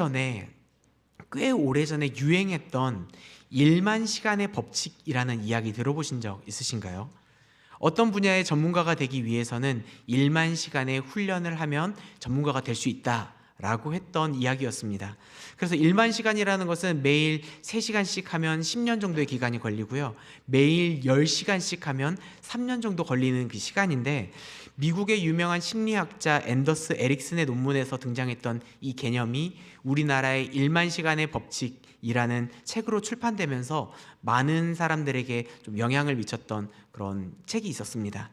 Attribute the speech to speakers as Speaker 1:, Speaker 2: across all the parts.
Speaker 1: 전에 꽤 오래전에 유행했던 1만 시간의 법칙이라는 이야기 들어보신 적 있으신가요? 어떤 분야의 전문가가 되기 위해서는 1만 시간의 훈련을 하면 전문가가 될 수 있다라고 했던 이야기였습니다. 그래서 1만 시간이라는 것은 매일 3시간씩 하면 10년 정도의 기간이 걸리고요. 매일 10시간씩 하면 3년 정도 걸리는 그 시간인데, 미국의 유명한 심리학자 앤더스 에릭슨의 논문에서 등장했던 이 개념이 우리나라의 1만 시간의 법칙이라는 책으로 출판되면서 많은 사람들에게 좀 영향을 미쳤던 그런 책이 있었습니다.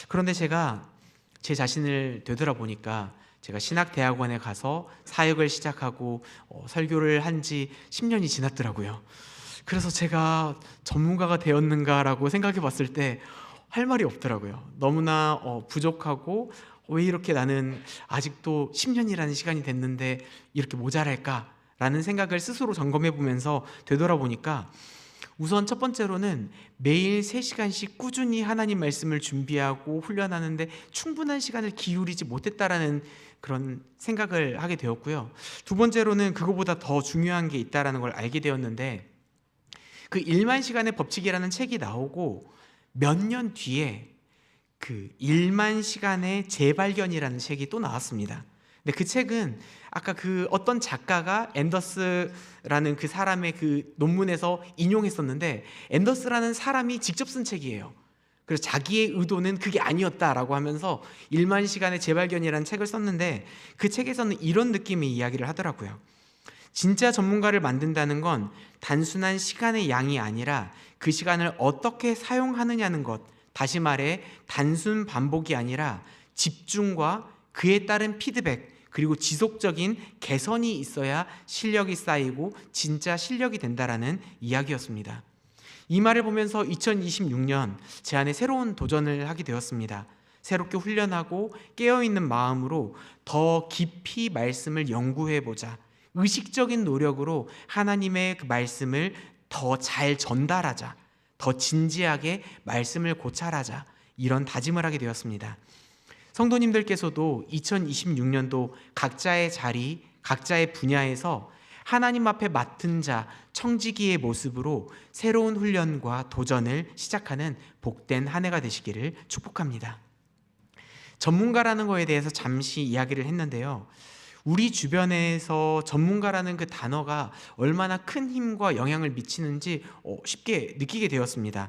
Speaker 1: 그런데 제가 제 자신을 되돌아보니까 제가 신학대학원에 가서 사역을 시작하고 설교를 한 지 10년이 지났더라고요. 그래서 제가 전문가가 되었는가라고 생각해 봤을 때 할 말이 없더라고요. 너무나 부족하고, 왜 이렇게 나는 아직도 10년이라는 시간이 됐는데 이렇게 모자랄까라는 생각을 스스로 점검해 보면서 되돌아보니까, 우선 첫 번째로는 매일 3시간씩 꾸준히 하나님 말씀을 준비하고 훈련하는데 충분한 시간을 기울이지 못했다라는 그런 생각을 하게 되었고요. 두 번째로는 그거보다 더 중요한 게 있다라는 걸 알게 되었는데, 그 1만 시간의 법칙이라는 책이 나오고 몇 년 뒤에 그 1만 시간의 재발견이라는 책이 또 나왔습니다. 근데 그 책은 아까 그 어떤 작가가 앤더스라는 그 사람의 그 논문에서 인용했었는데, 앤더스라는 사람이 직접 쓴 책이에요. 그래서 자기의 의도는 그게 아니었다라고 하면서 1만 시간의 재발견이라는 책을 썼는데, 그 책에서는 이런 느낌의 이야기를 하더라고요. 진짜 전문가를 만든다는 건 단순한 시간의 양이 아니라 그 시간을 어떻게 사용하느냐는 것, 다시 말해 단순 반복이 아니라 집중과 그에 따른 피드백, 그리고 지속적인 개선이 있어야 실력이 쌓이고 진짜 실력이 된다라는 이야기였습니다. 이 말을 보면서 2026년 제 안에 새로운 도전을 하게 되었습니다. 새롭게 훈련하고 깨어있는 마음으로 더 깊이 말씀을 연구해보자, 의식적인 노력으로 하나님의 그 말씀을 더 잘 전달하자, 더 진지하게 말씀을 고찰하자, 이런 다짐을 하게 되었습니다. 성도님들께서도 2026년도 각자의 자리, 각자의 분야에서 하나님 앞에 맡은 자, 청지기의 모습으로 새로운 훈련과 도전을 시작하는 복된 한 해가 되시기를 축복합니다. 전문가라는 거에 대해서 잠시 이야기를 했는데요. 우리 주변에서 전문가라는 그 단어가 얼마나 큰 힘과 영향을 미치는지 쉽게 느끼게 되었습니다.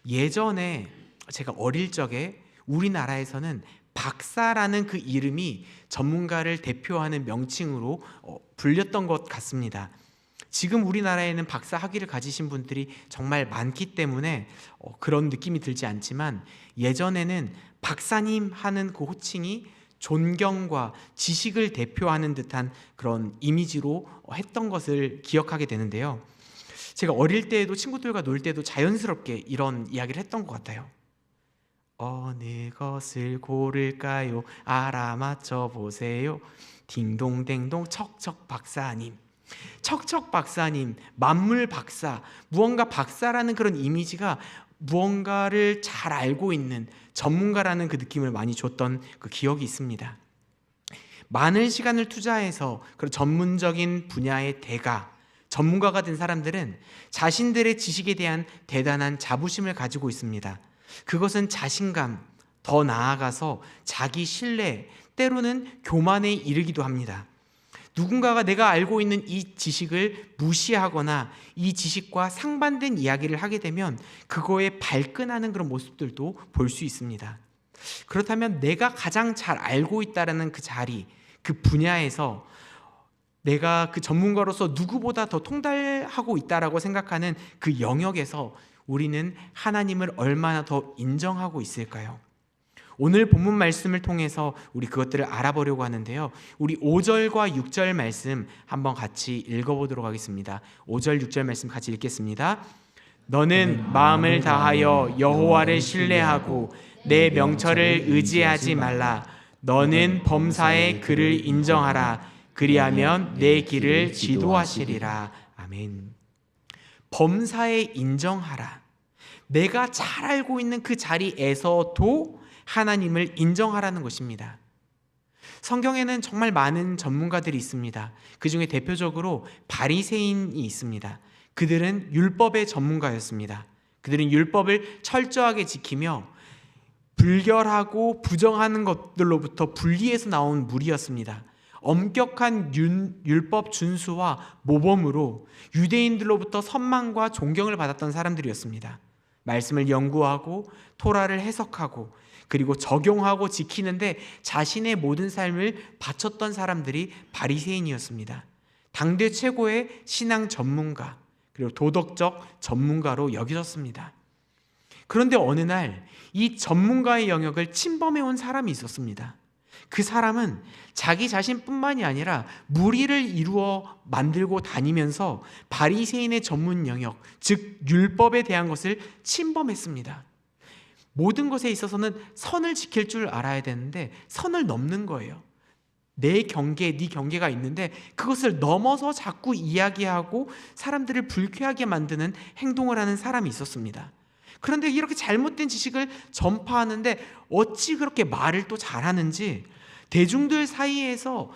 Speaker 1: 예전에 제가 어릴 적에 우리나라에서는 박사라는 그 이름이 전문가를 대표하는 명칭으로 불렸던 것 같습니다. 지금 우리나라에는 박사 학위를 가지신 분들이 정말 많기 때문에 그런 느낌이 들지 않지만, 예전에는 박사님 하는 그 호칭이 존경과 지식을 대표하는 듯한 그런 이미지로 했던 것을 기억하게 되는데요. 제가 어릴 때에도 친구들과 놀 때도 자연스럽게 이런 이야기를 했던 것 같아요. 어느 것을 고를까요? 알아맞혀 보세요. 딩동댕동 척척 박사님. 척척 박사님, 만물 박사, 무언가 박사라는 그런 이미지가 무언가를 잘 알고 있는 전문가라는 그 느낌을 많이 줬던 그 기억이 있습니다. 많은 시간을 투자해서 그런 전문적인 분야의 대가, 전문가가 된 사람들은 자신들의 지식에 대한 대단한 자부심을 가지고 있습니다. 그것은 자신감, 더 나아가서 자기 신뢰, 때로는 교만에 이르기도 합니다. 누군가가 내가 알고 있는 이 지식을 무시하거나 이 지식과 상반된 이야기를 하게 되면 그거에 발끈하는 그런 모습들도 볼 수 있습니다. 그렇다면 내가 가장 잘 알고 있다는 그 자리, 그 분야에서 내가 그 전문가로서 누구보다 더 통달하고 있다라고 생각하는 그 영역에서 우리는 하나님을 얼마나 더 인정하고 있을까요? 오늘 본문 말씀을 통해서 우리 그것들을 알아보려고 하는데요. 우리 5절과 6절 말씀 한번 같이 읽어보도록 하겠습니다. 5절, 6절 말씀 같이 읽겠습니다. 너는 마음을 다하여 여호와를 신뢰하고 내 명철을 의지하지 말라. 너는 범사의 그를 인정하라. 그리하면 내 길을 지도하시리라. 아멘. 범사에 인정하라. 내가 잘 알고 있는 그 자리에서도 하나님을 인정하라는 것입니다. 성경에는 정말 많은 전문가들이 있습니다. 그 중에 대표적으로 바리새인이 있습니다. 그들은 율법의 전문가였습니다. 그들은 율법을 철저하게 지키며 불결하고 부정하는 것들로부터 분리해서 나온 무리였습니다. 엄격한 율법 준수와 모범으로 유대인들로부터 선망과 존경을 받았던 사람들이었습니다. 말씀을 연구하고 토라를 해석하고 그리고 적용하고 지키는데 자신의 모든 삶을 바쳤던 사람들이 바리새인이었습니다. 당대 최고의 신앙 전문가 그리고 도덕적 전문가로 여겨졌습니다. 그런데 어느 날 이 전문가의 영역을 침범해온 사람이 있었습니다. 그 사람은 자기 자신뿐만이 아니라 무리를 이루어 만들고 다니면서 바리새인의 전문 영역, 즉 율법에 대한 것을 침범했습니다. 모든 것에 있어서는 선을 지킬 줄 알아야 되는데 선을 넘는 거예요. 내 경계, 네 경계가 있는데 그것을 넘어서 자꾸 이야기하고 사람들을 불쾌하게 만드는 행동을 하는 사람이 있었습니다. 그런데 이렇게 잘못된 지식을 전파하는데 어찌 그렇게 말을 또 잘하는지 대중들 사이에서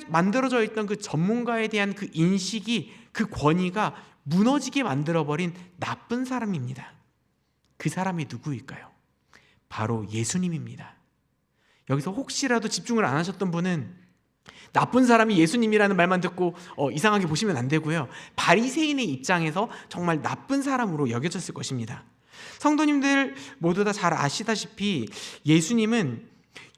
Speaker 1: 만들어져 있던 그 전문가에 대한 그 인식이, 그 권위가 무너지게 만들어버린 나쁜 사람입니다. 그 사람이 누구일까요? 바로 예수님입니다. 여기서 혹시라도 집중을 안 하셨던 분은 나쁜 사람이 예수님이라는 말만 듣고 이상하게 보시면 안 되고요. 바리새인의 입장에서 정말 나쁜 사람으로 여겨졌을 것입니다. 성도님들 모두 다 잘 아시다시피 예수님은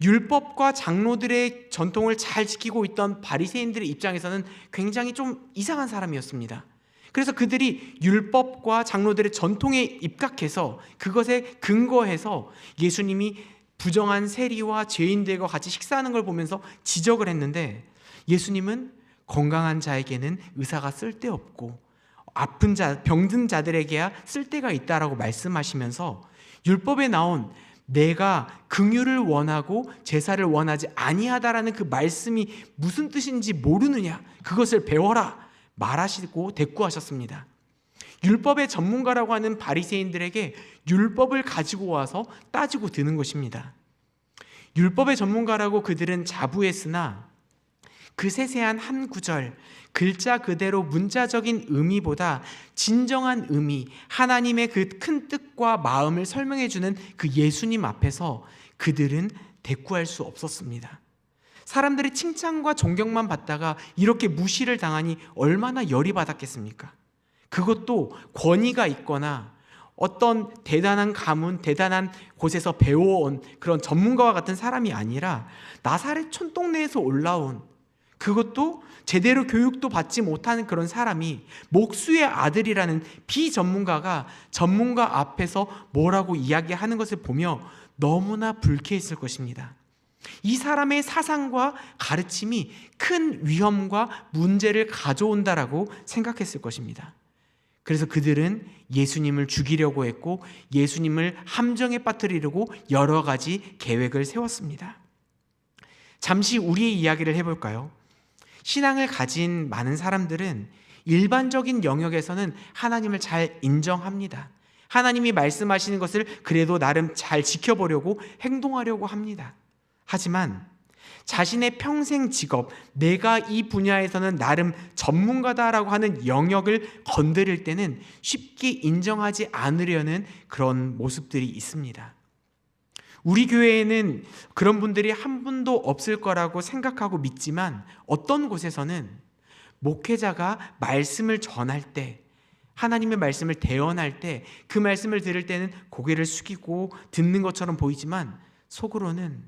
Speaker 1: 율법과 장로들의 전통을 잘 지키고 있던 바리새인들의 입장에서는 굉장히 좀 이상한 사람이었습니다. 그래서 그들이 율법과 장로들의 전통에 입각해서 그것에 근거해서 예수님이 부정한 세리와 죄인들과 같이 식사하는 걸 보면서 지적을 했는데 예수님은 건강한 자에게는 의사가 쓸데없고 아픈 자, 병든 자들에게야 쓸데가 있다라고 말씀하시면서 율법에 나온 내가 긍휼을 원하고 제사를 원하지 아니하다라는 그 말씀이 무슨 뜻인지 모르느냐, 그것을 배워라 말하시고 대꾸하셨습니다. 율법의 전문가라고 하는 바리새인들에게 율법을 가지고 와서 따지고 드는 것입니다. 율법의 전문가라고 그들은 자부했으나 그 세세한 한 구절, 글자 그대로 문자적인 의미보다 진정한 의미, 하나님의 그 큰 뜻과 마음을 설명해주는 그 예수님 앞에서 그들은 대꾸할 수 없었습니다. 사람들의 칭찬과 존경만 받다가 이렇게 무시를 당하니 얼마나 열이 받았겠습니까? 그것도 권위가 있거나 어떤 대단한 가문, 대단한 곳에서 배워온 그런 전문가와 같은 사람이 아니라 나사렛 촌동네에서 올라온, 그것도 제대로 교육도 받지 못하는 그런 사람이, 목수의 아들이라는 비전문가가 전문가 앞에서 뭐라고 이야기하는 것을 보며 너무나 불쾌했을 것입니다. 이 사람의 사상과 가르침이 큰 위험과 문제를 가져온다라고 생각했을 것입니다. 그래서 그들은 예수님을 죽이려고 했고 예수님을 함정에 빠뜨리려고 여러 가지 계획을 세웠습니다. 잠시 우리의 이야기를 해볼까요? 신앙을 가진 많은 사람들은 일반적인 영역에서는 하나님을 잘 인정합니다. 하나님이 말씀하시는 것을 그래도 나름 잘 지켜보려고 행동하려고 합니다. 하지만 자신의 평생 직업, 내가 이 분야에서는 나름 전문가다라고 하는 영역을 건드릴 때는 쉽게 인정하지 않으려는 그런 모습들이 있습니다. 우리 교회에는 그런 분들이 한 분도 없을 거라고 생각하고 믿지만 어떤 곳에서는 목회자가 말씀을 전할 때, 하나님의 말씀을 대언할 때 그 말씀을 들을 때는 고개를 숙이고 듣는 것처럼 보이지만 속으로는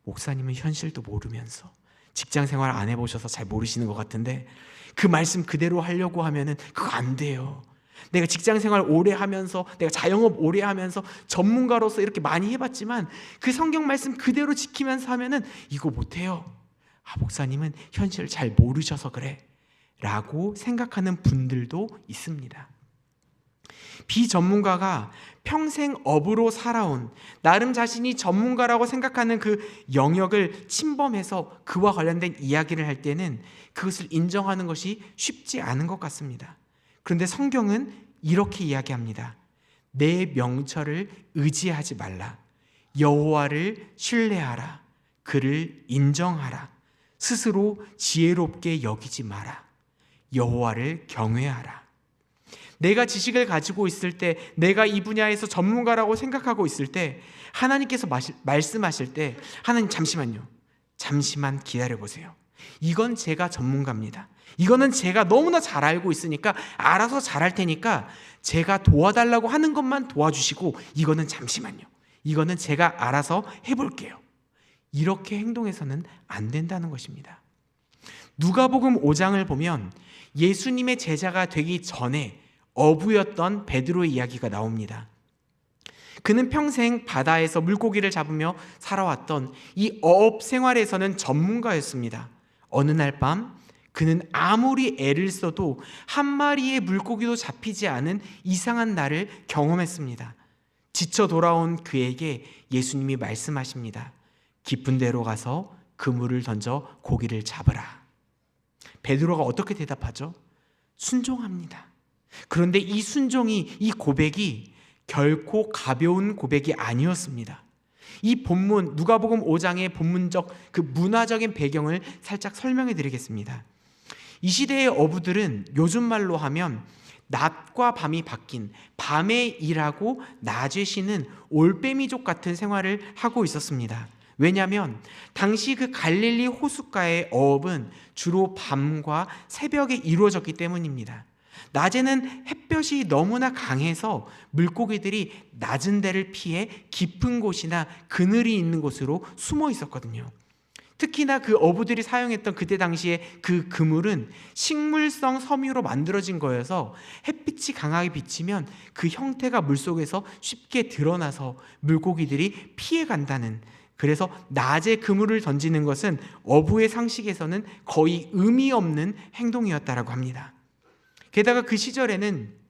Speaker 1: 목사님은 현실도 모르면서 직장 생활 안 해보셔서 잘 모르시는 것 같은데 그 말씀 그대로 하려고 하면은 그거 안 돼요. 내가 직장 생활 오래 하면서, 내가 자영업 오래 하면서 전문가로서 이렇게 많이 해봤지만 그 성경 말씀 그대로 지키면서 하면은 이거 못해요. 목사님은 현실을 잘 모르셔서 그래 라고 생각하는 분들도 있습니다. 비전문가가 평생 업으로 살아온, 나름 자신이 전문가라고 생각하는 그 영역을 침범해서 그와 관련된 이야기를 할 때는 그것을 인정하는 것이 쉽지 않은 것 같습니다. 그런데 성경은 이렇게 이야기합니다. 내 명철을 의지하지 말라. 여호와를 신뢰하라. 그를 인정하라. 스스로 지혜롭게 여기지 마라. 여호와를 경외하라. 내가 지식을 가지고 있을 때, 내가 이 분야에서 전문가라고 생각하고 있을 때 하나님께서 말씀하실 때, 하나님 잠시만요, 잠시만 기다려보세요. 이건 제가 전문가입니다. 이거는 제가 너무나 잘 알고 있으니까 알아서 잘할 테니까 제가 도와달라고 하는 것만 도와주시고, 이거는 잠시만요, 이거는 제가 알아서 해볼게요. 이렇게 행동해서는 안 된다는 것입니다. 누가복음 5장을 보면 예수님의 제자가 되기 전에 어부였던 베드로의 이야기가 나옵니다. 그는 평생 바다에서 물고기를 잡으며 살아왔던 이 어업 생활에서는 전문가였습니다. 어느 날 밤 그는 아무리 애를 써도 한 마리의 물고기도 잡히지 않은 이상한 날을 경험했습니다. 지쳐 돌아온 그에게 예수님이 말씀하십니다. 깊은 데로 가서 그물을 던져 고기를 잡으라. 베드로가 어떻게 대답하죠? 순종합니다. 그런데 이 순종이, 이 고백이 결코 가벼운 고백이 아니었습니다. 이 본문, 누가복음 5장의 본문적 그 문화적인 배경을 살짝 설명해 드리겠습니다. 이 시대의 어부들은 요즘 말로 하면 낮과 밤이 바뀐, 밤에 일하고 낮에 쉬는 올빼미족 같은 생활을 하고 있었습니다. 왜냐하면 당시 그 갈릴리 호숫가의 어업은 주로 밤과 새벽에 이루어졌기 때문입니다. 낮에는 햇볕이 너무나 강해서 물고기들이 낮은 데를 피해 깊은 곳이나 그늘이 있는 곳으로 숨어 있었거든요. 특히나 그 어부들이 사용했던 그때 당시에 그 그물은 식물성 섬유로 만들어진 거여서 햇빛이 강하게 비치면 그 형태가 물속에서 쉽게 드러나서 물고기들이 피해 간다는, 그래서 낮에 그물을 던지는 것은 어부의 상식에서는 거의 의미 없는 행동이었다라고 합니다. 게다가 그 시절에는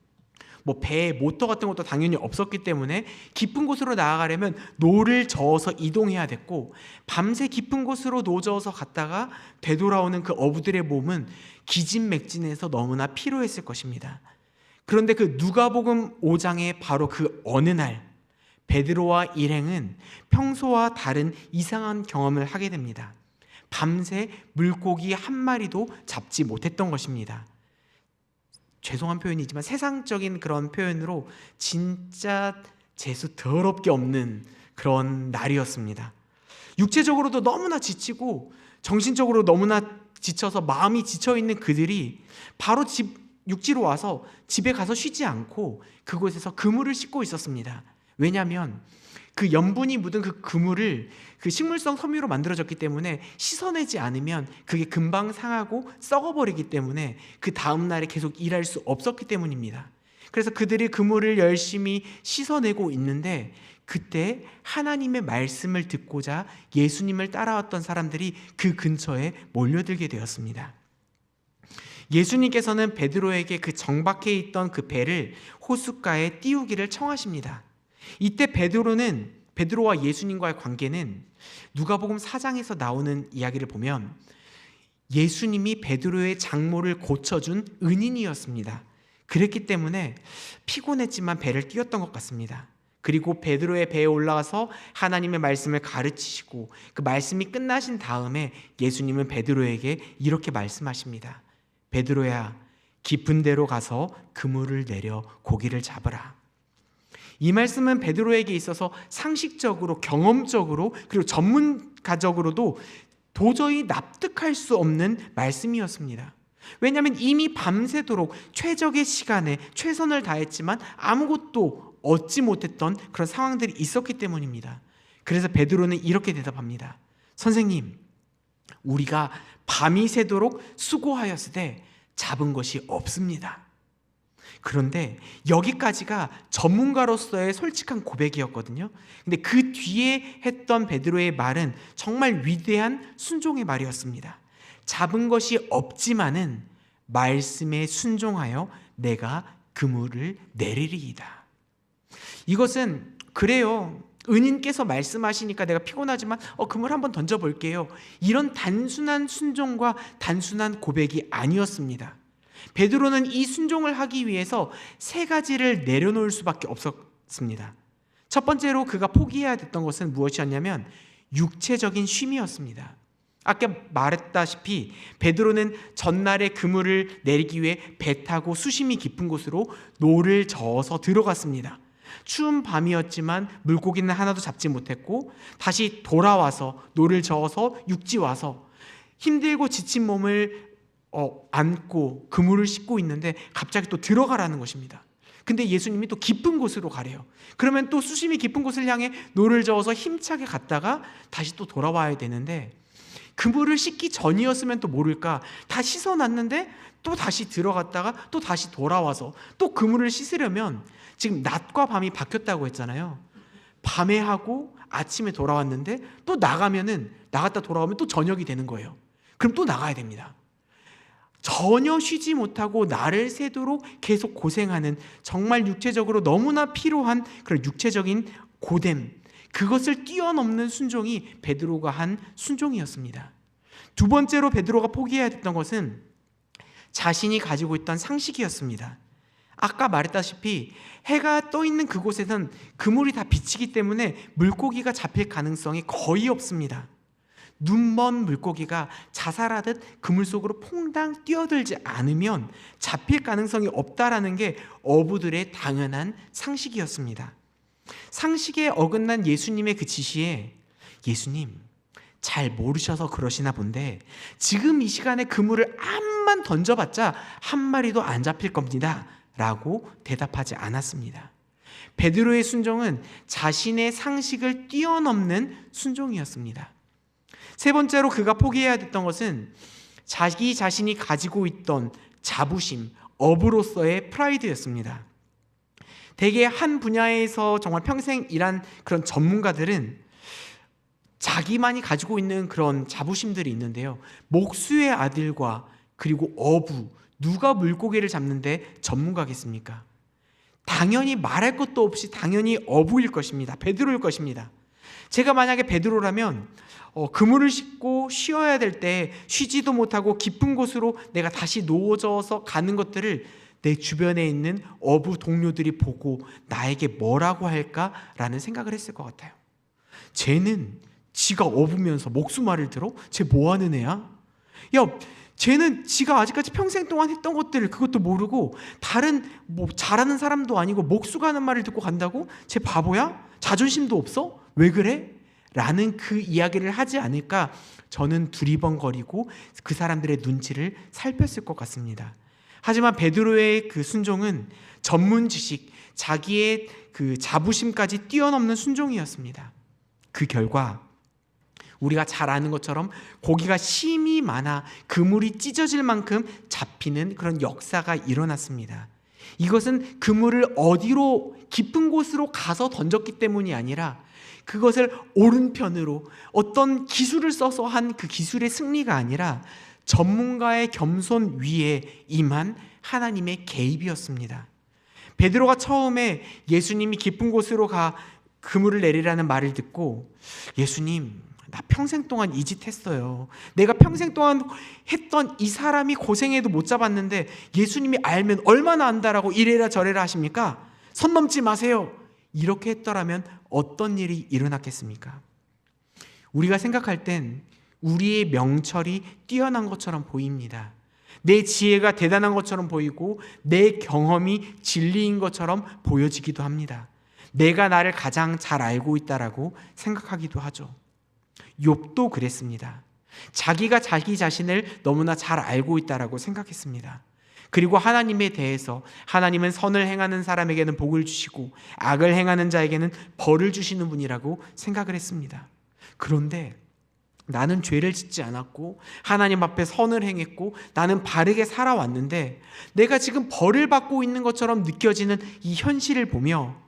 Speaker 1: 배, 모터 같은 것도 당연히 없었기 때문에 깊은 곳으로 나아가려면 노를 저어서 이동해야 됐고, 밤새 깊은 곳으로 노 저어서 갔다가 되돌아오는 그 어부들의 몸은 기진맥진해서 너무나 피로했을 것입니다. 그런데 그 누가복음 5장의 바로 그 어느 날 베드로와 일행은 평소와 다른 이상한 경험을 하게 됩니다. 밤새 물고기 한 마리도 잡지 못했던 것입니다. 죄송한 표현이지만 세상적인 그런 표현으로 진짜 재수 더럽게 없는 그런 날이었습니다. 육체적으로도 너무나 지치고 정신적으로 너무나 지쳐서 마음이 지쳐있는 그들이 바로 육지로 와서 집에 가서 쉬지 않고 그곳에서 그물을 씻고 있었습니다. 왜냐하면 그 염분이 묻은 그 그물을 그 식물성 섬유로 만들어졌기 때문에 씻어내지 않으면 그게 금방 상하고 썩어버리기 때문에 그 다음날에 계속 일할 수 없었기 때문입니다. 그래서 그들이 그물을 열심히 씻어내고 있는데 그때 하나님의 말씀을 듣고자 예수님을 따라왔던 사람들이 그 근처에 몰려들게 되었습니다. 예수님께서는 베드로에게 그 정박해 있던 그 배를 호숫가에 띄우기를 청하십니다. 이때 베드로와 예수님과의 관계는 누가복음 4장에서 나오는 이야기를 보면 예수님이 베드로의 장모를 고쳐준 은인이었습니다. 그랬기 때문에 피곤했지만 배를 띄웠던 것 같습니다. 그리고 베드로의 배에 올라가서 하나님의 말씀을 가르치시고 그 말씀이 끝나신 다음에 예수님은 베드로에게 이렇게 말씀하십니다. 베드로야, 깊은 데로 가서 그물을 내려 고기를 잡으라. 이 말씀은 베드로에게 있어서 상식적으로, 경험적으로, 그리고 전문가적으로도 도저히 납득할 수 없는 말씀이었습니다. 왜냐하면 이미 밤새도록 최적의 시간에 최선을 다했지만 아무것도 얻지 못했던 그런 상황들이 있었기 때문입니다. 그래서 베드로는 이렇게 대답합니다. 선생님, 우리가 밤이 새도록 수고하였으되 잡은 것이 없습니다. 그런데 여기까지가 전문가로서의 솔직한 고백이었거든요. 근데 그 뒤에 했던 베드로의 말은 정말 위대한 순종의 말이었습니다. 잡은 것이 없지만은 말씀에 순종하여 내가 그물을 내리리이다. 이것은 그래요, 은인께서 말씀하시니까 내가 피곤하지만 그물 한번 던져볼게요, 이런 단순한 순종과 단순한 고백이 아니었습니다. 베드로는 이 순종을 하기 위해서 세 가지를 내려놓을 수밖에 없었습니다. 첫 번째로 그가 포기해야 됐던 것은 무엇이었냐면 육체적인 쉼이었습니다. 아까 말했다시피 베드로는 전날에 그물을 내리기 위해 배 타고 수심이 깊은 곳으로 노를 저어서 들어갔습니다. 추운 밤이었지만 물고기는 하나도 잡지 못했고 다시 돌아와서 노를 저어서 육지 와서 힘들고 지친 몸을 안고 그물을 씻고 있는데 갑자기 또 들어가라는 것입니다. 근데 예수님이 또 깊은 곳으로 가래요. 그러면 또 수심이 깊은 곳을 향해 노를 저어서 힘차게 갔다가 다시 또 돌아와야 되는데 그물을 씻기 전이었으면 또 모를까 다 씻어놨는데 또 다시 들어갔다가 또 다시 돌아와서 또 그물을 씻으려면 지금 낮과 밤이 바뀌었다고 했잖아요. 밤에 하고 아침에 돌아왔는데 또 나갔다 돌아오면 또 저녁이 되는 거예요. 그럼 또 나가야 됩니다. 전혀 쉬지 못하고 날을 새도록 계속 고생하는 정말 육체적으로 너무나 필요한 그런 육체적인 고됨, 그것을 뛰어넘는 순종이 베드로가 한 순종이었습니다. 두 번째로 베드로가 포기해야 됐던 것은 자신이 가지고 있던 상식이었습니다. 아까 말했다시피 해가 떠 있는 그곳에선 그물이 다 비치기 때문에 물고기가 잡힐 가능성이 거의 없습니다. 눈먼 물고기가 자살하듯 그물 속으로 퐁당 뛰어들지 않으면 잡힐 가능성이 없다라는 게 어부들의 당연한 상식이었습니다. 상식에 어긋난 예수님의 그 지시에 예수님 잘 모르셔서 그러시나 본데 지금 이 시간에 그물을 암만 던져봤자 한 마리도 안 잡힐 겁니다 라고 대답하지 않았습니다. 베드로의 순종은 자신의 상식을 뛰어넘는 순종이었습니다. 세 번째로 그가 포기해야 됐던 것은 자기 자신이 가지고 있던 자부심, 어부로서의 프라이드였습니다. 대개 한 분야에서 정말 평생 일한 그런 전문가들은 자기만이 가지고 있는 그런 자부심들이 있는데요. 목수의 아들과 그리고 어부, 누가 물고기를 잡는데 전문가겠습니까? 당연히 말할 것도 없이 당연히 어부일 것입니다. 베드로일 것입니다. 제가 만약에 베드로라면 그물을 싣고 쉬어야 될 때 쉬지도 못하고 깊은 곳으로 내가 다시 놓아져서 가는 것들을 내 주변에 있는 어부 동료들이 보고 나에게 뭐라고 할까라는 생각을 했을 것 같아요. 쟤는 지가 어부면서 목수 말을 들어? 쟤 뭐하는 애야? 야, 쟤는 지가 아직까지 평생 동안 했던 것들을 그것도 모르고 다른 잘하는 사람도 아니고 목수가 하는 말을 듣고 간다고? 쟤 바보야? 자존심도 없어? 왜 그래? 라는 그 이야기를 하지 않을까 저는 두리번거리고 그 사람들의 눈치를 살폈을 것 같습니다. 하지만 베드로의 그 순종은 전문 지식, 자기의 그 자부심까지 뛰어넘는 순종이었습니다. 그 결과 우리가 잘 아는 것처럼 고기가 심이 많아 그물이 찢어질 만큼 잡히는 그런 역사가 일어났습니다. 이것은 그물을 어디로 깊은 곳으로 가서 던졌기 때문이 아니라 그것을 오른편으로 어떤 기술을 써서 한 그 기술의 승리가 아니라 전문가의 겸손 위에 임한 하나님의 개입이었습니다. 베드로가 처음에 예수님이 깊은 곳으로 가 그물을 내리라는 말을 듣고 예수님 나 평생 동안 이 짓 했어요. 내가 평생 동안 했던 이 사람이 고생해도 못 잡았는데 예수님이 알면 얼마나 안다라고 이래라 저래라 하십니까? 선 넘지 마세요. 이렇게 했더라면 어떤 일이 일어났겠습니까? 우리가 생각할 땐 우리의 명철이 뛰어난 것처럼 보입니다. 내 지혜가 대단한 것처럼 보이고 내 경험이 진리인 것처럼 보여지기도 합니다. 내가 나를 가장 잘 알고 있다라고 생각하기도 하죠. 욥도 그랬습니다. 자기가 자기 자신을 너무나 잘 알고 있다라고 생각했습니다. 그리고 하나님에 대해서 하나님은 선을 행하는 사람에게는 복을 주시고 악을 행하는 자에게는 벌을 주시는 분이라고 생각을 했습니다. 그런데 나는 죄를 짓지 않았고 하나님 앞에 선을 행했고 나는 바르게 살아왔는데 내가 지금 벌을 받고 있는 것처럼 느껴지는 이 현실을 보며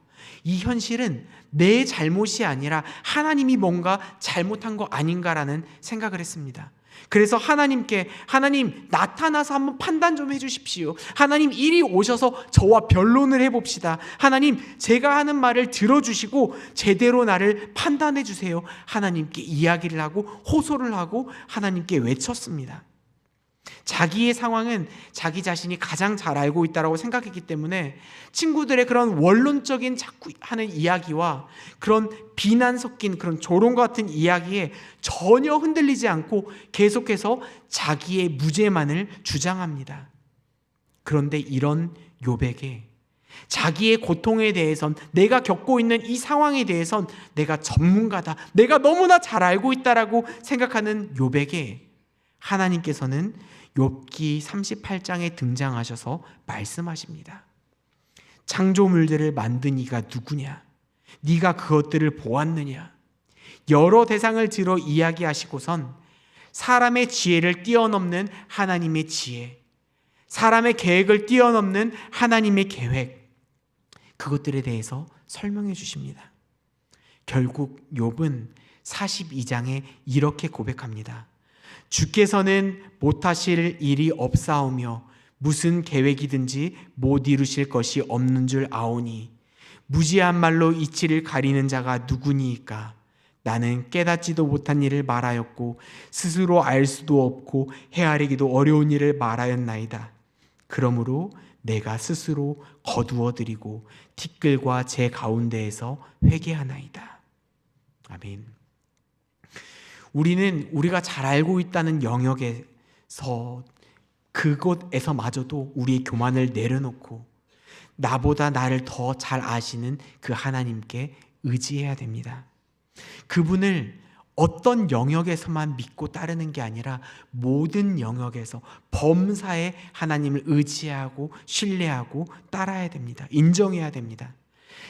Speaker 1: 이 현실은 내 잘못이 아니라 하나님이 뭔가 잘못한 거 아닌가라는 생각을 했습니다. 그래서 하나님께 하나님 나타나서 한번 판단 좀 해주십시오. 하나님 이리 오셔서 저와 변론을 해봅시다. 하나님 제가 하는 말을 들어주시고 제대로 나를 판단해 주세요. 하나님께 이야기를 하고 호소를 하고 하나님께 외쳤습니다. 자기의 상황은 자기 자신이 가장 잘 알고 있다고 생각했기 때문에 친구들의 그런 원론적인 자꾸 하는 이야기와 그런 비난 섞인 그런 조롱 같은 이야기에 전혀 흔들리지 않고 계속해서 자기의 무죄만을 주장합니다. 그런데 이런 욥에게 자기의 고통에 대해선, 내가 겪고 있는 이 상황에 대해선 내가 전문가다, 내가 너무나 잘 알고 있다라고 생각하는 욥에게 하나님께서는 욥기 38장에 등장하셔서 말씀하십니다. 창조물들을 만든 이가 누구냐? 네가 그것들을 보았느냐? 여러 대상을 들어 이야기하시고선 사람의 지혜를 뛰어넘는 하나님의 지혜, 사람의 계획을 뛰어넘는 하나님의 계획, 그것들에 대해서 설명해 주십니다. 결국 욥은 42장에 이렇게 고백합니다. 주께서는 못하실 일이 없사오며 무슨 계획이든지 못 이루실 것이 없는 줄 아오니 무지한 말로 이치를 가리는 자가 누구니이까? 나는 깨닫지도 못한 일을 말하였고 스스로 알 수도 없고 헤아리기도 어려운 일을 말하였나이다. 그러므로 내가 스스로 거두어드리고 티끌과 제 가운데에서 회개하나이다. 아멘. 우리는 우리가 잘 알고 있다는 영역에서 그곳에서마저도 우리의 교만을 내려놓고 나보다 나를 더 잘 아시는 그 하나님께 의지해야 됩니다. 그분을 어떤 영역에서만 믿고 따르는 게 아니라 모든 영역에서 범사에 하나님을 의지하고 신뢰하고 따라야 됩니다. 인정해야 됩니다.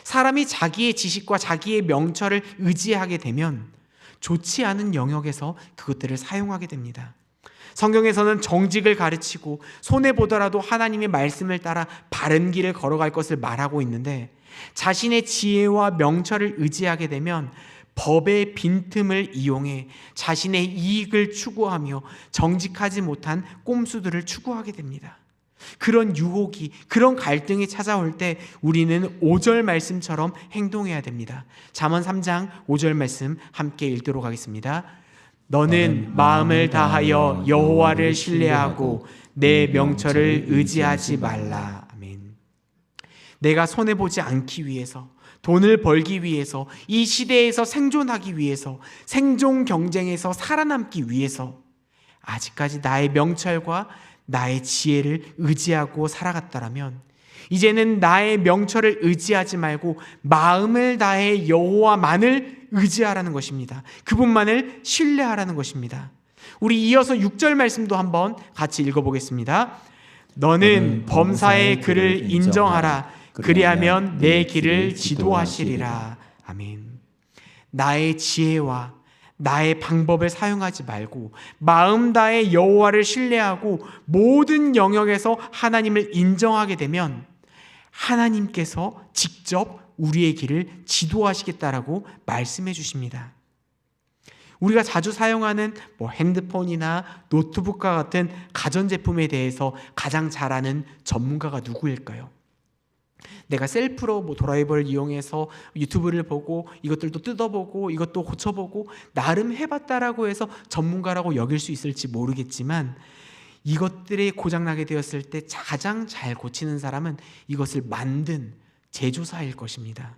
Speaker 1: 사람이 자기의 지식과 자기의 명철을 의지하게 되면 좋지 않은 영역에서 그것들을 사용하게 됩니다. 성경에서는 정직을 가르치고 손해보더라도 하나님의 말씀을 따라 바른 길을 걸어갈 것을 말하고 있는데 자신의 지혜와 명철을 의지하게 되면 법의 빈틈을 이용해 자신의 이익을 추구하며 정직하지 못한 꼼수들을 추구하게 됩니다. 그런 유혹이, 그런 갈등이 찾아올 때 우리는 5절 말씀처럼 행동해야 됩니다. 잠언 3장 5절 말씀 함께 읽도록 하겠습니다. 너는 마음을 다하여 여호와를 신뢰하고 내 명철을 의지하지 말라. 아멘. 내가 손해보지 않기 위해서, 돈을 벌기 위해서, 이 시대에서 생존하기 위해서, 생존 경쟁에서 살아남기 위해서 아직까지 나의 명철과 나의 지혜를 의지하고 살아갔다라면 이제는 나의 명철을 의지하지 말고 마음을 다해 여호와만을 의지하라는 것입니다. 그분만을 신뢰하라는 것입니다. 우리 이어서 6절 말씀도 한번 같이 읽어보겠습니다. 너는 범사의 그를 인정하라. 그리하면 내 길을 지도하시리라. 아멘. 나의 지혜와 나의 방법을 사용하지 말고 마음 다해 여호와를 신뢰하고 모든 영역에서 하나님을 인정하게 되면 하나님께서 직접 우리의 길을 지도하시겠다라고 말씀해 주십니다. 우리가 자주 사용하는 핸드폰이나 노트북과 같은 가전제품에 대해서 가장 잘 아는 전문가가 누구일까요? 내가 셀프로 드라이버를 이용해서 유튜브를 보고 이것들도 뜯어보고 이것도 고쳐보고 나름 해봤다라고 해서 전문가라고 여길 수 있을지 모르겠지만 이것들이 고장나게 되었을 때 가장 잘 고치는 사람은 이것을 만든 제조사일 것입니다.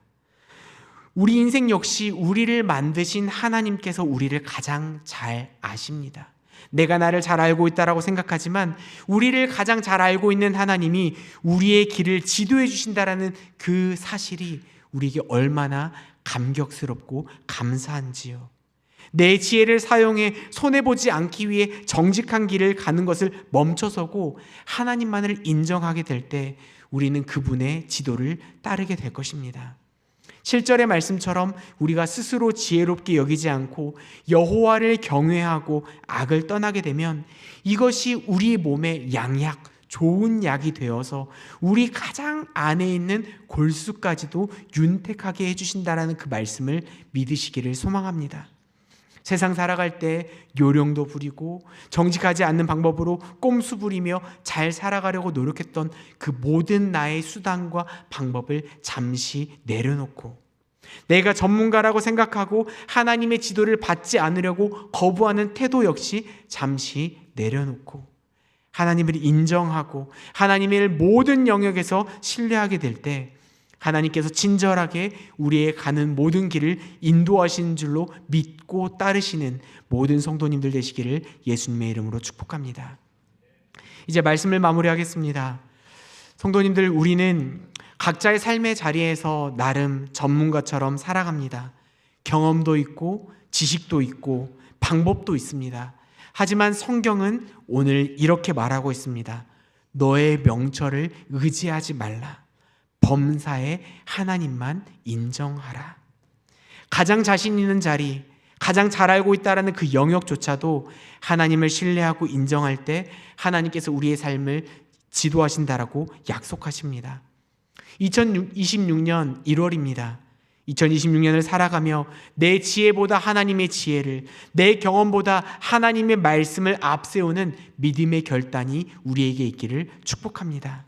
Speaker 1: 우리 인생 역시 우리를 만드신 하나님께서 우리를 가장 잘 아십니다. 내가 나를 잘 알고 있다라고 생각하지만 우리를 가장 잘 알고 있는 하나님이 우리의 길을 지도해 주신다라는 그 사실이 우리에게 얼마나 감격스럽고 감사한지요. 내 지혜를 사용해 손해보지 않기 위해 정직한 길을 가는 것을 멈춰서고 하나님만을 인정하게 될 때 우리는 그분의 지도를 따르게 될 것입니다. 7절의 말씀처럼 우리가 스스로 지혜롭게 여기지 않고 여호와를 경외하고 악을 떠나게 되면 이것이 우리 몸의 양약, 좋은 약이 되어서 우리 가장 안에 있는 골수까지도 윤택하게 해주신다라는 그 말씀을 믿으시기를 소망합니다. 세상 살아갈 때 요령도 부리고 정직하지 않는 방법으로 꼼수 부리며 잘 살아가려고 노력했던 그 모든 나의 수단과 방법을 잠시 내려놓고 내가 전문가라고 생각하고 하나님의 지도를 받지 않으려고 거부하는 태도 역시 잠시 내려놓고 하나님을 인정하고 하나님의 모든 영역에서 신뢰하게 될 때 하나님께서 친절하게 우리의 가는 모든 길을 인도하시는 줄로 믿고 따르시는 모든 성도님들 되시기를 예수님의 이름으로 축복합니다. 이제 말씀을 마무리하겠습니다. 성도님들, 우리는 각자의 삶의 자리에서 나름 전문가처럼 살아갑니다. 경험도 있고 지식도 있고 방법도 있습니다. 하지만 성경은 오늘 이렇게 말하고 있습니다. 너의 명철을 의지하지 말라. 범사에 하나님만 인정하라. 가장 자신 있는 자리, 가장 잘 알고 있다라는 그 영역조차도 하나님을 신뢰하고 인정할 때 하나님께서 우리의 삶을 지도하신다라고 약속하십니다. 2026년 1월입니다. 2026년을 살아가며 내 지혜보다 하나님의 지혜를, 내 경험보다 하나님의 말씀을 앞세우는 믿음의 결단이 우리에게 있기를 축복합니다.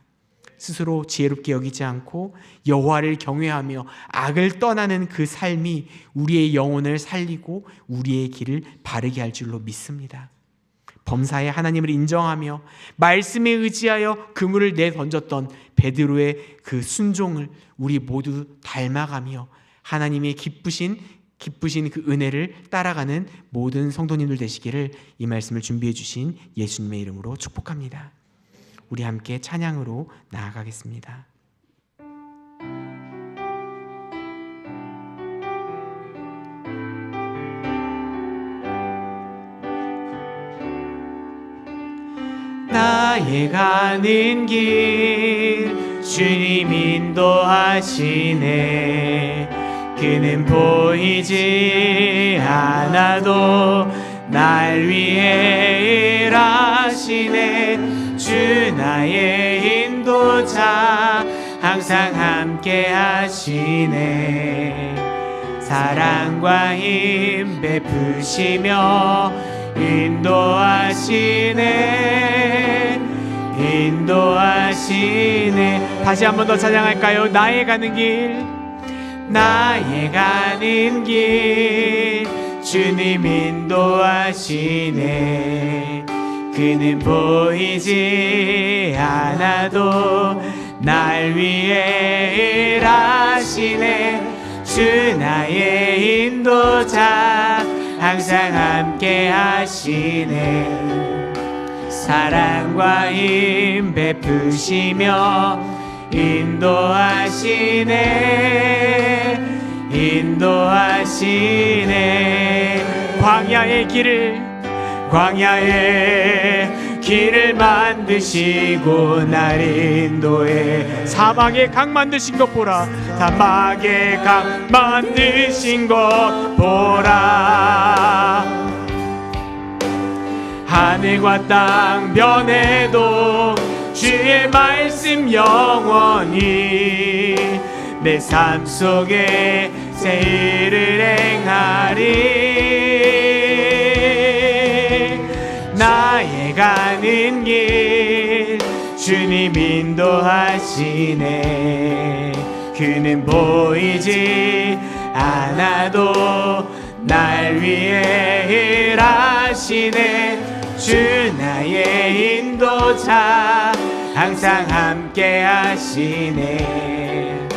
Speaker 1: 스스로 지혜롭게 여기지 않고 여호와를 경외하며 악을 떠나는 그 삶이 우리의 영혼을 살리고 우리의 길을 바르게 할 줄로 믿습니다. 범사에 하나님을 인정하며 말씀에 의지하여 그물을 내던졌던 베드로의 그 순종을 우리 모두 닮아가며 하나님의 기쁘신 그 은혜를 따라가는 모든 성도님들 되시기를 이 말씀을 준비해 주신 예수님의 이름으로 축복합니다. 우리 함께 찬양으로 나아가겠습니다. 나의 가는 길 주님 인도하시네. 그는 보이지 않아도 날 위해 일하시네. 주 나의 인도자 항상 함께 하시네. 사랑과 힘 베푸시며 인도하시네. 다시 한 번 더 찬양할까요? 나의 가는 길, 나의 가는 길 주님 인도하시네. 그는 보이지 않아도 날 위해 일하시네. 주 나의 인도자 항상 함께 하시네. 사랑과 힘 베푸시며 인도하시네. 광야의 길을 만드시고 날 인도해. 사막의 강 만드신 것 보라. 사막의 강 만드신 것 보라. 하늘과 땅 변해도 주의 말씀 영원히 내 삶 속에 새 일을 행하리. 나의 가는 길 주님 인도하시네. 그는 보이지 않아도 날 위해 일하시네. 주 나의 인도자 항상 함께 하시네.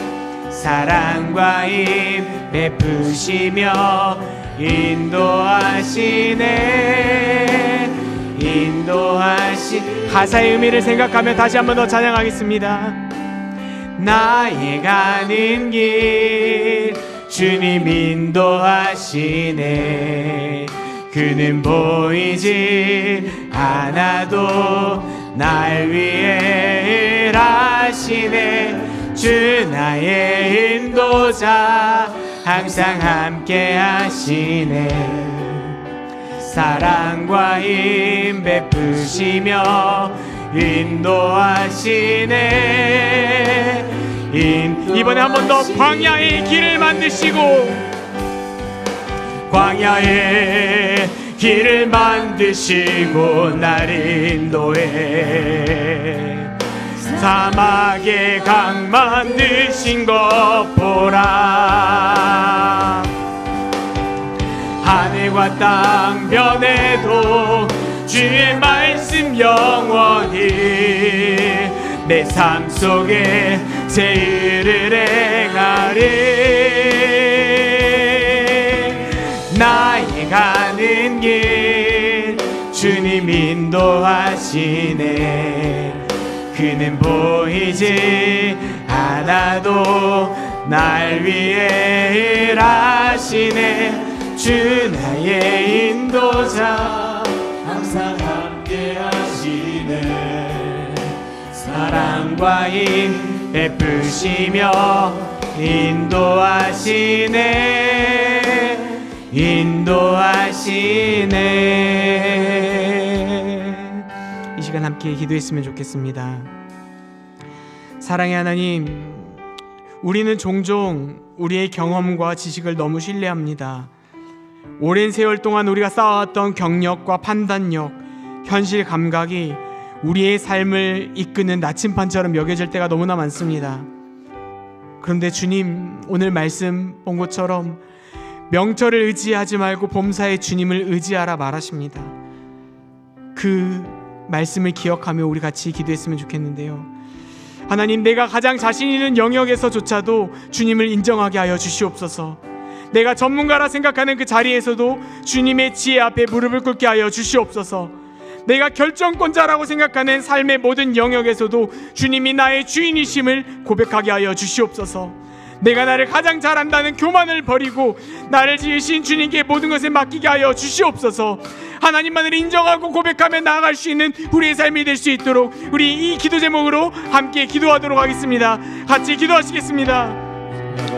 Speaker 1: 사랑과 힘 베푸시며 가사의 의미를 생각하며 다시 한 번 더 찬양하겠습니다. 나의 가는 길 주님 인도하시네. 그는 보이지 않아도 날 위해 일하시네. 주 나의 인도자 항상 함께 하시네. 사랑과 힘 베푸시며 인도하시네. 이번에 한 번 더 광야의 길을 만드시고 날 인도해. 사막의 강 만드신 것 보라. 하늘과 땅 변해도 주의 말씀 나는 영원히 내 삶 속에 제의를 행하리. 나의 가는 길 주님 인도하시네. 그는 보이지 않아도 날 위해 일하시네. 주 나의 인도자 항상 함께 하시네. 사랑과 힘 베푸시며 인도하시네. 인도하시네. 이 시간 함께 기도했으면 좋겠습니다. 사랑의 하나님, 우리는 종종 우리의 경험과 지식을 너무 신뢰합니다. 오랜 세월 동안 우리가 쌓아왔던 경력과 판단력, 현실 감각이 우리의 삶을 이끄는 나침반처럼 여겨질 때가 너무나 많습니다. 그런데 주님, 오늘 말씀 본 것처럼 명철을 의지하지 말고 범사의 주님을 의지하라 말하십니다. 그 말씀을 기억하며 우리 같이 기도했으면 좋겠는데요. 하나님, 내가 가장 자신 있는 영역에서조차도 주님을 인정하게 하여 주시옵소서. 내가 전문가라 생각하는 그 자리에서도 주님의 지혜 앞에 무릎을 꿇게 하여 주시옵소서. 내가 결정권자라고 생각하는 삶의 모든 영역에서도 주님이 나의 주인이심을 고백하게 하여 주시옵소서. 내가 나를 가장 잘한다는 교만을 버리고 나를 지으신 주님께 모든 것을 맡기게 하여 주시옵소서. 하나님만을 인정하고 고백하며 나아갈 수 있는 우리의 삶이 될 수 있도록 우리 이 기도 제목으로 함께 기도하도록 하겠습니다. 같이 기도하시겠습니다.